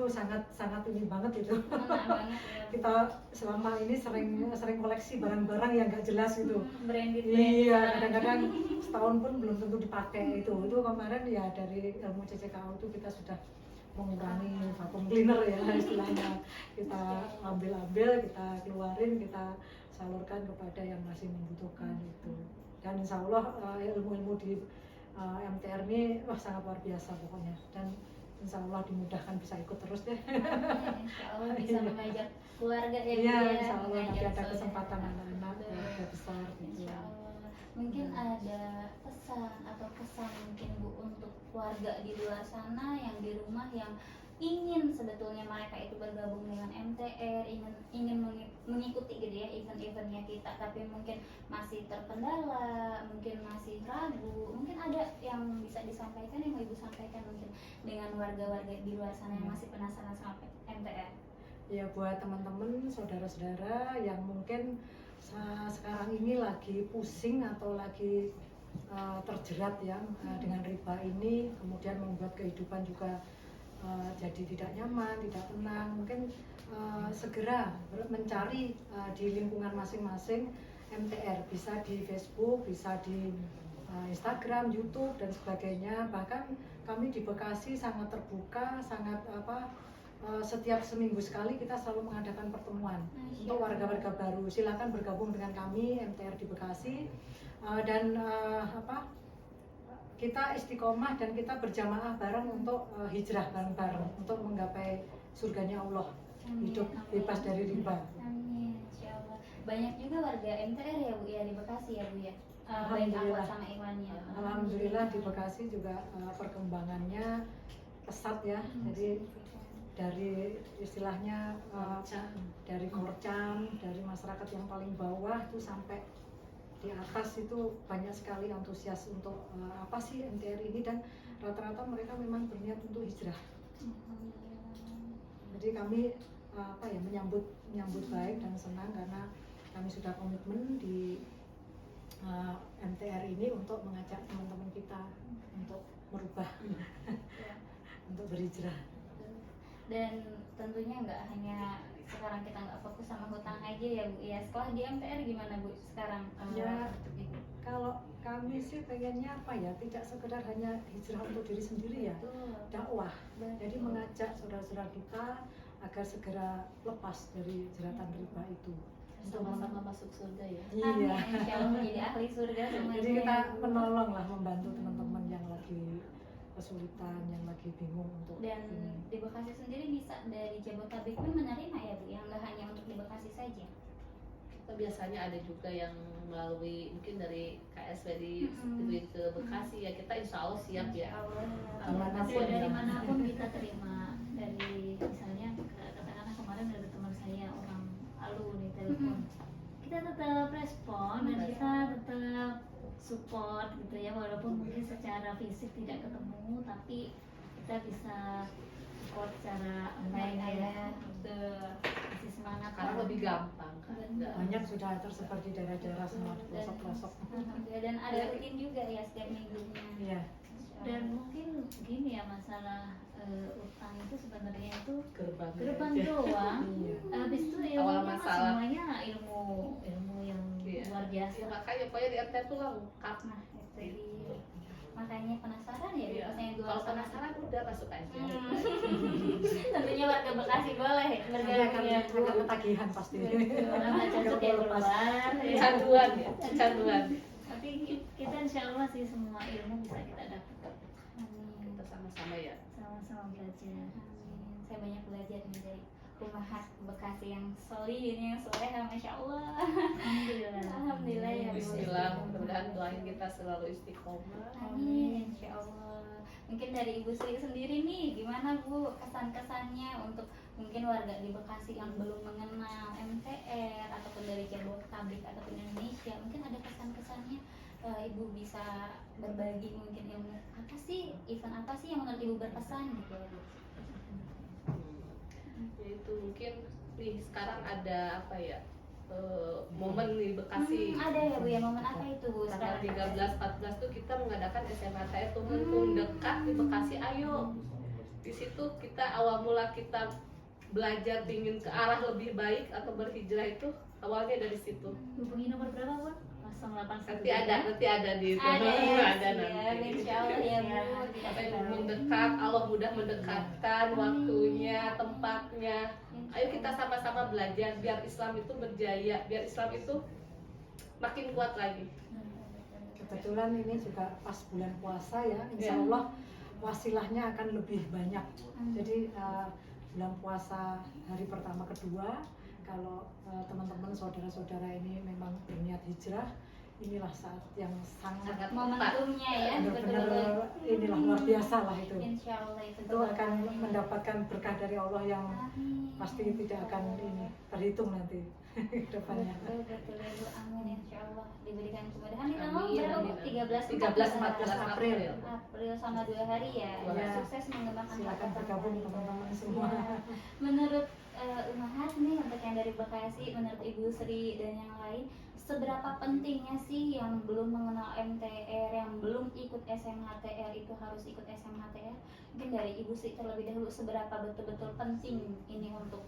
sangat ini banget itu. Banget, ya. Kita selama ini sering koleksi barang-barang yang nggak jelas gitu. Branded. Iya, kadang-kadang setahun pun belum tentu dipakai itu. Itu kemarin ya dari ilmu CCKO itu kita sudah mengurangi vacuum cleaner ya istilahnya. Kita ambil, kita keluarin, kita salurkan kepada yang masih membutuhkan itu. Dan insya Allah ilmu-ilmu di MTR ini sangat luar biasa pokoknya. Dan insya Allah dimudahkan bisa ikut terus deh. Insya Allah bisa mengajak keluarga ya. Iya, insya Allah nanti ada kesempatan anak-anak keluarga besar gitu. Insya Allah. Mungkin ada pesan atau kesan mungkin Bu untuk keluarga di luar sana yang di rumah yang ingin sebetulnya mereka itu bergabung dengan MTR, ingin mengikuti gitu ya event-eventnya kita, tapi mungkin masih terkendala, mungkin masih ragu, mungkin ada yang bisa disampaikan, yang Ibu sampaikan mungkin dengan warga-warga di luar sana yang masih penasaran sama MTR. Ya, buat teman-teman, saudara-saudara yang mungkin sekarang ini lagi pusing atau lagi terjerat ya dengan riba ini, kemudian membuat kehidupan juga jadi tidak nyaman, tidak tenang, mungkin segera mencari di lingkungan masing-masing MTR, bisa di Facebook, bisa di Instagram, YouTube dan sebagainya. Bahkan kami di Bekasi sangat terbuka, sangat setiap seminggu sekali kita selalu mengadakan pertemuan untuk warga-warga baru. Silakan bergabung dengan kami MTR di Bekasi dan kita istiqomah dan kita berjamaah bareng untuk hijrah bareng-bareng untuk menggapai surganya Allah. Amin. Hidup bebas dari riba. Amin. Insyaallah. Banyak juga warga MTR ya Bu ya di Bekasi ya Bu ya. Baik Ahwat sama Iwannya. Alhamdulillah di Bekasi juga perkembangannya pesat ya. Jadi dari istilahnya dari korcam, dari masyarakat yang paling bawah itu sampai di atas itu banyak sekali antusias untuk apa sih MTR ini, dan rata-rata mereka memang berniat untuk hijrah. Jadi kami menyambut baik dan senang karena kami sudah komitmen di MTR ini untuk mengajak teman-teman kita untuk merubah, untuk berhijrah. Dan tentunya nggak hanya sekarang kita nggak fokus sama hutang aja ya Bu ya, setelah di MTR gimana Bu sekarang? Ya, kalau kami sih pengennya tidak sekedar hanya hijrah untuk diri sendiri ya, dakwah. Jadi mengajak saudara-saudara kita agar segera lepas dari jeratan riba itu, sama-sama masuk surga ya. Iya. Insyaallah menjadi ahli surga semuanya. Jadi kita menolong lah, membantu teman-teman yang lagi kesulitan, yang lagi bingung untuk. Dan di Bekasi sendiri bisa dari Jabodetabek pun menerima ya Bu, yang nggak hanya untuk di Bekasi saja. Kita biasanya ada juga yang melalui mungkin dari KSW di ke Bekasi ya, kita insya Allah siap ya. Dari manapun kita terima. Dari misalnya katakanlah kemarin ada teman saya orang Palu nih telepon, kita tetap respon dan kita tetap support gitu ya, walaupun mungkin secara fisik tidak ketemu, tapi kita bisa support secara online ya, kasih semangat karena lebih gampang kan. Banyak sudah tersebar di daerah-daerah semua, di pelosok-pelosok. Dan ada rutin juga ya setiap minggunya. Iya. Dan mungkin gini ya, masalah utang itu sebenarnya itu gerbang doang. Habis itu ilmunya semuanya ilmu yang luar biasa. Ya, makanya pokoknya di MTR tuh lengkap. Nah, itu makanya penasaran ya, Kalau penasaran udah masuk aja. Tentunya warga Bekasi boleh bergabung ya. Akan ketagihan pasti. Cocok ya keluar. Canduan. Tapi kita insya Allah sih semua ilmu bisa kita dapat. Kita sama-sama ya. Sama-sama belajar. Saya banyak belajar nih dari Ummahat Bekasi yang solid, yang soleha, masya Allah. Alhamdulillah ya. Bismillah, mudah-mudahan doain kita selalu istiqomah. Amin, insya Allah. Mungkin dari Ibu Sri sendiri nih, gimana Bu kesan-kesannya untuk mungkin warga di Bekasi yang belum mengenal MTR ataupun dari Jabodetabek ataupun Indonesia, mungkin ada kesan-kesannya. Ibu bisa berbagi mungkin ilmu apa sih, event apa sih yang menurut Ibu berkesan gitu ya Bu? Yaitu mungkin nih sekarang ada momen di Bekasi. Ada ya Bu ya, momen apa itu Bu? Tanggal 13-14 tuh kita mengadakan SMATR Tumpeng dekat di Bekasi. Ayo Di situ kita awal mula kita belajar ingin ke arah lebih baik atau berhijrah itu awalnya dari situ. Hubungi nomor berapa, Bu? 0813. Nanti ada di Ada ya, ada siap, nanti. insya Allah ya Bu. Tidak Sampai terlalu. mendekat, Allah mudah mendekatkan waktunya, tempatnya. Ayo kita sama-sama belajar biar Islam itu berjaya, biar Islam itu makin kuat lagi. Kebetulan ini juga pas bulan puasa ya, insya Ya. Allah wasilahnya akan lebih banyak. Jadi bulan puasa hari pertama kedua, kalau teman-teman saudara-saudara ini memang berniat hijrah, inilah saat yang sangat Sangat momentumnya ya, benar-benar betul-betul. inilah luar biasa lah itu. Insya Allah itu Itu akan mendapatkan berkah dari Allah yang pasti tidak akan ini terhitung nanti ke depannya. Betul ya Bu, amin insya Allah diberikan kemudahan. Ini tanggal Amin, berapa Bu? amin. 13 14 April. April sama 2 hari ya. Ya. Sukses mengembangkan Silakan bakat bergabung tadi. teman-teman semua. Ya. Menurut Umahat nih untuk yang dari Bekasi, menurut Ibu Sri dan yang lain, seberapa pentingnya sih yang belum mengenal MTR, yang belum ikut SMHTR itu harus ikut SMHTR? Mungkin dari Ibu Sri terlebih dahulu, seberapa betul-betul penting ini untuk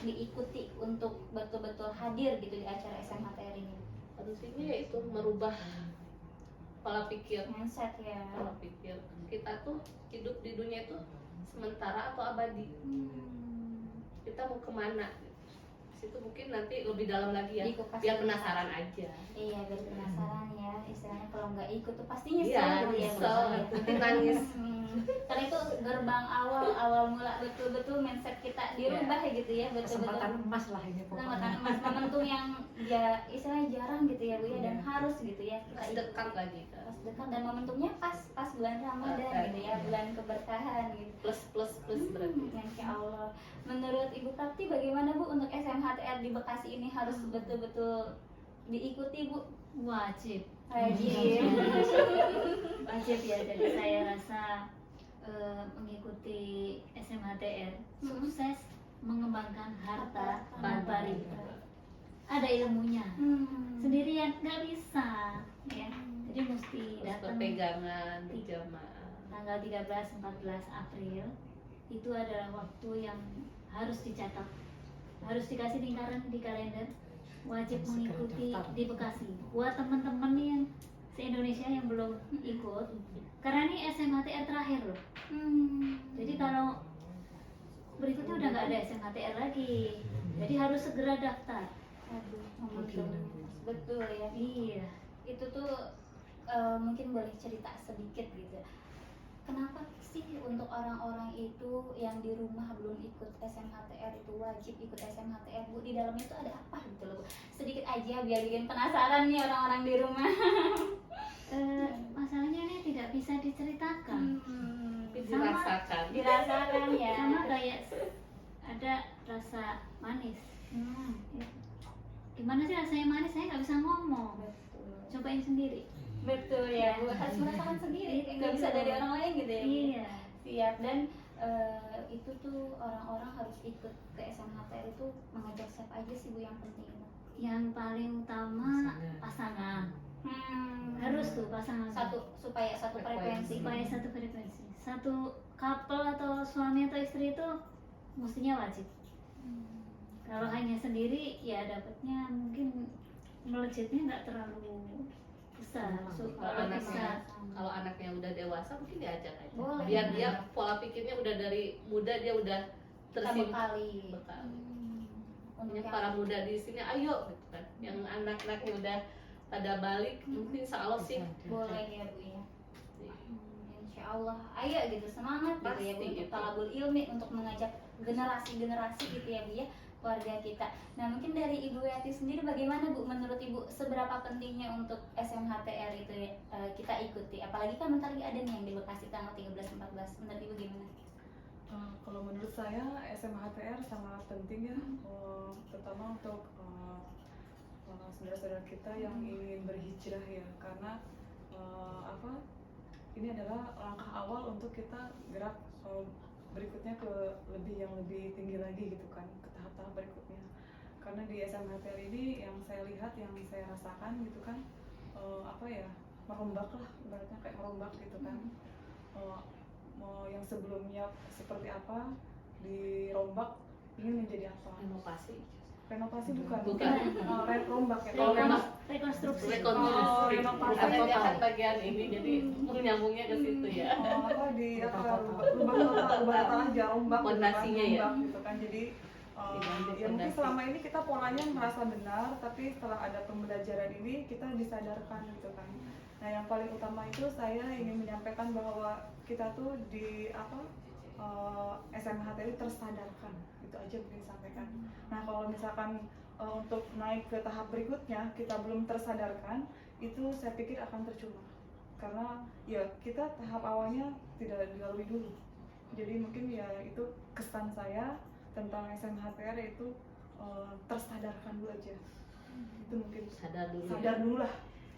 diikuti, untuk betul-betul hadir gitu di acara SMHTR ini? Harusnya itu merubah pola pikir. Mindset ya. Pola pikir kita tuh hidup di dunia itu sementara atau abadi. Kita mau kemana? Situ mungkin nanti lebih dalam lagi ya, Dikupas biar dulu. penasaran aja. Iya, biar penasaran ya. Istilahnya kalau nggak ikut tuh pasti nyesel Iya, gitu ya. nyesel, Bu. nanti nangis. Karena itu gerbang awal mula betul-betul mindset kita dirubah gitu ya, betul-betul. Kesempatan emas lah ini Kesempatan pokoknya. emas, momentum yang ya istilahnya jarang gitu ya Bu ya, dan Iya. harus gitu ya kita Pas ikuti. dekat lagi kan. Pas dekat, dan momentumnya pas bulan Ramadan gitu ya, bulan keberkahan gitu. Plus berarti. Insya Allah. Menurut Ibu Prakti bagaimana Bu untuk SMHTR di Bekasi ini harus betul-betul diikuti Bu? Wajib. Rajin. Wajib ya. Jadi saya rasa mengikuti SMHTR sukses mengembangkan harta tanpa riba. Ada ilmunya. Sendirian nggak bisa ya. Jadi mesti Terus datang berpegangan, berjamaah. tanggal 13-14 April. Itu adalah waktu yang harus dicatat, harus dikasih lingkaran di kalender, wajib Segera mengikuti daftar. di Bekasi. Buat teman-teman nih yang se-Indonesia yang belum ikut, karena ini SMHTR terakhir loh. Jadi kalau berikutnya udah nggak ada SMHTR lagi, jadi harus segera daftar. Aduh, Rugi momentum. nanti. Betul ya. Iya. Itu tuh mungkin boleh cerita sedikit gitu. Kenapa sih untuk orang-orang itu yang di rumah belum ikut SMHTR itu wajib ikut SMHTR Bu? Di dalamnya itu ada apa gitu loh Bu? Sedikit aja biar bikin penasaran nih orang-orang di rumah. Masalahnya ini tidak bisa diceritakan. Tapi Sama. dirasakan. Dirasakan ya. Sama kayak ada rasa manis. Ya. Gimana sih rasanya manis? Saya nggak bisa ngomong. Betul. Cobain sendiri. Betul ya Bu, harus merasakan sendiri, nggak bisa dari orang lain gitu ya Bu. Iya. Siap. Dan itu tuh orang-orang harus ikut ke SMHTR itu mengajak siapa aja sih Bu yang penting itu? Yang paling utama pasangan. Harus tuh pasangan. Supaya satu frekuensi. Supaya satu frekuensi. Satu couple atau suami atau istri itu mestinya wajib. Kalau hanya sendiri ya dapatnya mungkin melejitnya nggak terlalu besar. Kalau Kalau bisa anaknya udah dewasa mungkin diajak aja. Boleh. Biar dia pola pikirnya udah dari muda dia udah Kita tersimpan. bekali. Untuk Yang yang para muda di sini ayo gitu kan. Yang anak-anaknya udah pada balik mungkin insya Allah sih. boleh ya Bu ya. Insya Allah, ayo gitu, semangat gitu ya Bu, Pasti untuk itu. talabul ilmi, untuk mengajak generasi-generasi gitu ya Bu ya, keluarga kita. Nah mungkin dari Ibu Yati sendiri bagaimana Bu, menurut Ibu seberapa pentingnya untuk SMHTR itu ya, kita ikuti, apalagi kan bentar lagi ada nih yang di Bekasi tanggal 13-14, menurut Ibu gimana? Kalau menurut saya SMHTR sangat penting ya, terutama untuk saudara-saudara kita yang ingin berhijrah ya, karena ini adalah langkah awal untuk kita gerak berikutnya ke yang lebih tinggi lagi gitu kan, ke tahap-tahap berikutnya. Karena di SMHTR ini yang saya lihat, yang saya rasakan gitu kan, merombak lah, ibaratnya kayak merombak gitu kan. mau yang sebelumnya seperti apa dirombak, ingin menjadi apa. Renovasi bukan. Rombak ya. Rekonstruksi. Rekonstruksi. renovasi. Karena dia kan bagian ini, jadi nyambungnya ke situ ya. Rubah total aja, rombak gitu kan, Fondasinya ya. rombak gitu kan. Jadi ya mungkin selama ini kita polanya merasa benar, tapi setelah ada pembelajaran ini kita disadarkan gitu kan. Nah, yang paling utama itu saya ingin menyampaikan bahwa kita tuh di SMHTI tersadarkan, itu aja mungkin disampaikan. Nah, kalau misalkan untuk naik ke tahap berikutnya kita belum tersadarkan, itu saya pikir akan percuma, karena ya kita tahap awalnya tidak dilalui dulu. Jadi mungkin ya itu kesan saya tentang SMHTR, yaitu tersadarkan dulu aja. Itu mungkin Sadar dulu. sadar dulu lah,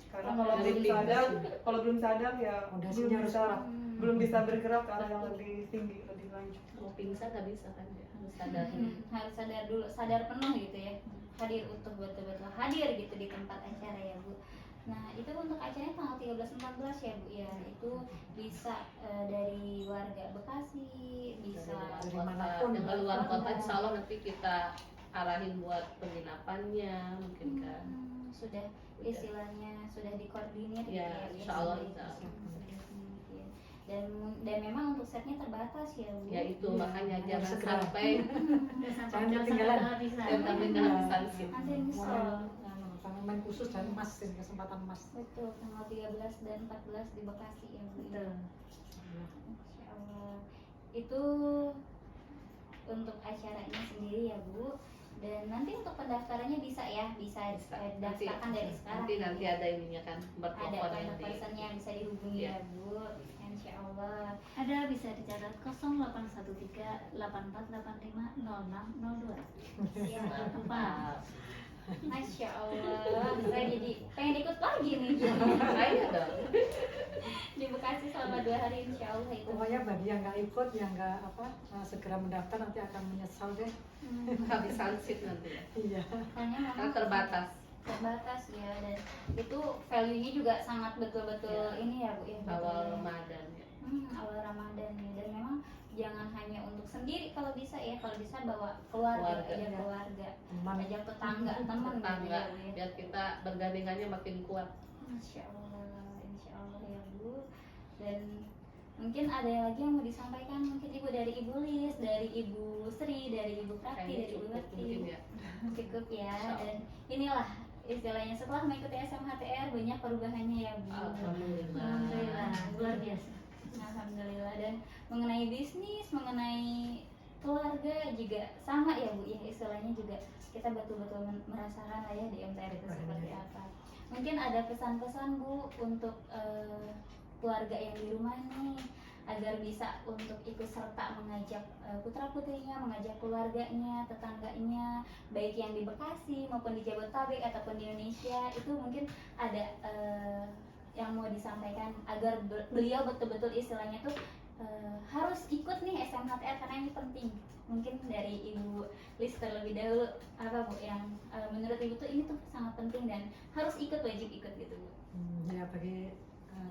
karena kalau Dari belum tim. sadar ya Fondasinya harus kuat. belum bisa bergerak ke arah yang lebih tinggi, lebih lanjut. Mau pingsan nggak bisa kan ya, harus sadar dulu. Harus sadar dulu, sadar penuh gitu ya, hadir utuh, betul-betul hadir gitu di tempat acara ya Bu. Nah, itu untuk acaranya tanggal 13-14 ya Bu ya. Itu bisa dari warga Bekasi, bisa Dari Dari kota, manapun. dengan luar kota, insya Allah nanti kita arahin buat penginapannya mungkin kan. Sudah istilahnya sudah dikoordinir gitu Ya, Bu, insya Allah, sudah insya Allah. dikoordinir. Dan memang untuk setnya terbatas ya Bu. Ya itu Iya, makanya harus jangan segera. sampai Jangan ketinggalan. kehabisan. sampai kehabisan sih. Nanti nyesel. Momen khusus dan emas, ini kesempatan emas. Betul, tanggal 13 dan 14 di Bekasi ya Bu. Betul. Insya Allah. Itu untuk acaranya sendiri ya Bu. Dan nanti untuk pendaftarannya bisa ya, bisa Nanti, daftarkan dari sekarang. nanti ada ininya kan, nomor Ada telepon yang kontak di personnya bisa dihubungi Iya. ya Bu. Insya Allah. Ada bisa dicatat 0813 8485 0602. Ya. Mantap. Masya Allah, saya jadi pengen ikut lagi nih Ayo dong. di Bekasi selama 2 hari Insya Allah itu. Pokoknya bagi yang nggak ikut, yang nggak segera mendaftar nanti akan menyesal deh. Kehabisan seat nanti ya. Iya. Karena Karena memang terbatas ya, dan itu value-nya juga sangat betul-betul Ya. ini ya Bu ya. Awal Ramadan ya. Awal Ramadan ya, dan memang jangan hanya untuk sendiri, kalau bisa ya, kalau bisa bawa keluarga, Keluarga, ajak ya. keluarga, Teman. ajak tetangga, teman gitu Tetangga, ya Bu ya. biar kita bergandengannya makin kuat. Masya Allah, Insya Allah ya Bu. Dan mungkin ada lagi yang mau disampaikan, mungkin Ibu, dari Ibu Lis, dari Ibu Sri, dari Ibu Prakti, Kayaknya dari Ibu cukup Ngerti. mungkin ya. Cukup ya. Insya Allah. Dan inilah istilahnya setelah mengikuti SMHTR banyak perubahannya ya Bu. Alhamdulillah. Alhamdulillah, luar biasa. Alhamdulillah. Dan mengenai bisnis, mengenai keluarga juga sama ya Bu ya, istilahnya juga kita betul-betul merasakan lah ya di MTR itu seperti apa. Mungkin ada pesan-pesan Bu untuk keluarga yang di rumah nih, agar bisa untuk ikut serta mengajak putra-putrinya, mengajak keluarganya, tetangganya, baik yang di Bekasi maupun di Jabodetabek ataupun di Indonesia. Itu mungkin ada yang mau disampaikan agar beliau betul-betul istilahnya tuh harus ikut nih SMHTR karena ini penting. Mungkin dari Ibu Lis terlebih dahulu, apa Bu yang menurut Ibu tuh ini tuh sangat penting dan harus ikut, wajib ikut gitu Bu. Ya, bagi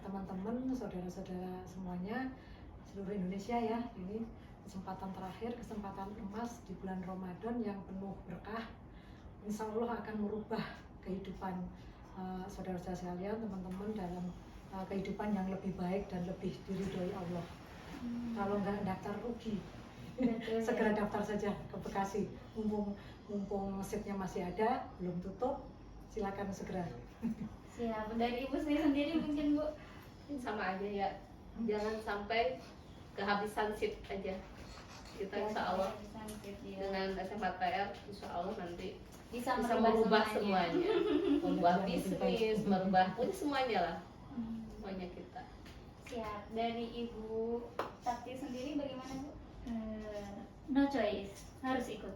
teman-teman, saudara-saudara semuanya seluruh Indonesia ya, ini kesempatan terakhir, kesempatan emas di bulan Ramadan yang penuh berkah. Insya Allah akan merubah kehidupan saudara-saudara sekalian, teman-teman, dalam kehidupan yang lebih baik dan lebih diridhoi Allah. Kalau nggak daftar rugi. Betul, Segera ya. daftar saja ke Bekasi, mumpung seatnya masih ada, belum tutup, silakan segera. Siap. Dari Ibu sendiri mungkin Bu. Sama aja ya, jangan sampai kehabisan seat aja. Kita insya Allah dengan SMHTR insya Allah nanti bisa bisa merubah merubah semuanya, merubah Yang lebih baik. bisnis, merubah pokoknya semuanya lah, semuanya kita. Siap. Dari Ibu Tati sendiri bagaimana Bu? No choice, harus ikut.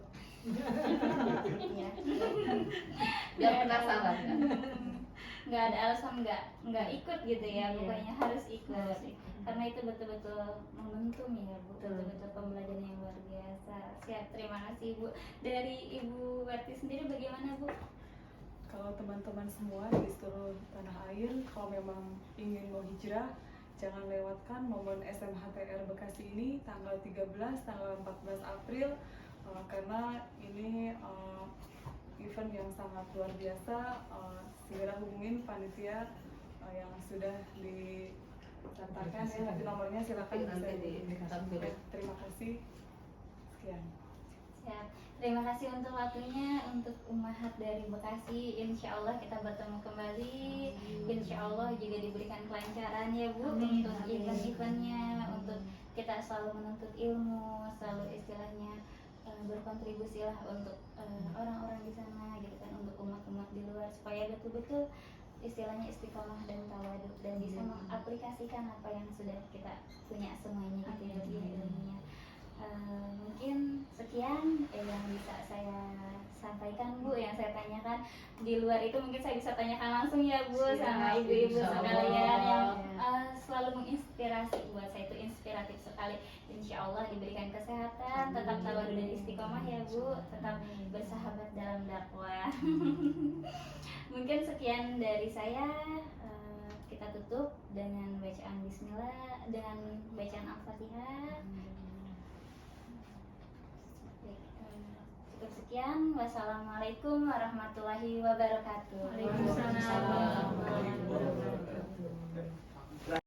Ya. Biar penasaran kan. Nggak ada alasan nggak ikut gitu ya, Iya. pokoknya harus ikut. Harus ikut. Karena itu betul-betul momentum ya Bu, Betul. betul-betul pembelajaran yang luar biasa. Siap, terima kasih Bu. Dari Ibu Werti sendiri bagaimana Bu? Kalau teman-teman semua di seluruh tanah air, kalau memang ingin mau hijrah, jangan lewatkan momen SMHTR Bekasi ini tanggal 13, tanggal 14 April karena ini event yang sangat luar biasa. Segera hubungin panitia yang sudah dicantarkan ya, nanti nomornya silakan Nanti bisa ditampilkan. terima kasih. Sekian. Siap. Terima kasih untuk waktunya untuk Ummahat dari Bekasi. Insya Allah kita bertemu kembali. Insya Allah juga diberikan kelancaran ya Bu untuk event-eventnya, untuk kita selalu menuntut ilmu, selalu istilahnya berkontribusi lah untuk orang-orang di sana gitu kan, untuk umat-umat di luar supaya betul-betul istilahnya istiqomah dan tawadhu dan bisa mengaplikasikan apa yang sudah kita punya semuanya gitu ya Bu, ilmunya. Mungkin sekian yang bisa saya sampaikan Bu, yang saya tanyakan. Di luar itu mungkin saya bisa tanyakan langsung ya Bu sama Siap, ibu-ibu insya sekalian yang Allah. selalu menginspirasi. Buat saya itu inspiratif sekali. Insya Allah diberikan kesehatan, tetap tawadhu dan istiqomah ya Bu, tetap bersahabat dalam dakwah. Mungkin sekian dari saya. Kita tutup dengan bacaan Bismillah, dengan bacaan Al-Fatihah. Cukup sekian. Wassalamualaikum warahmatullahi wabarakatuh. Waalaikumsalam. Waalaikumsalam warahmatullahi wabarakatuh.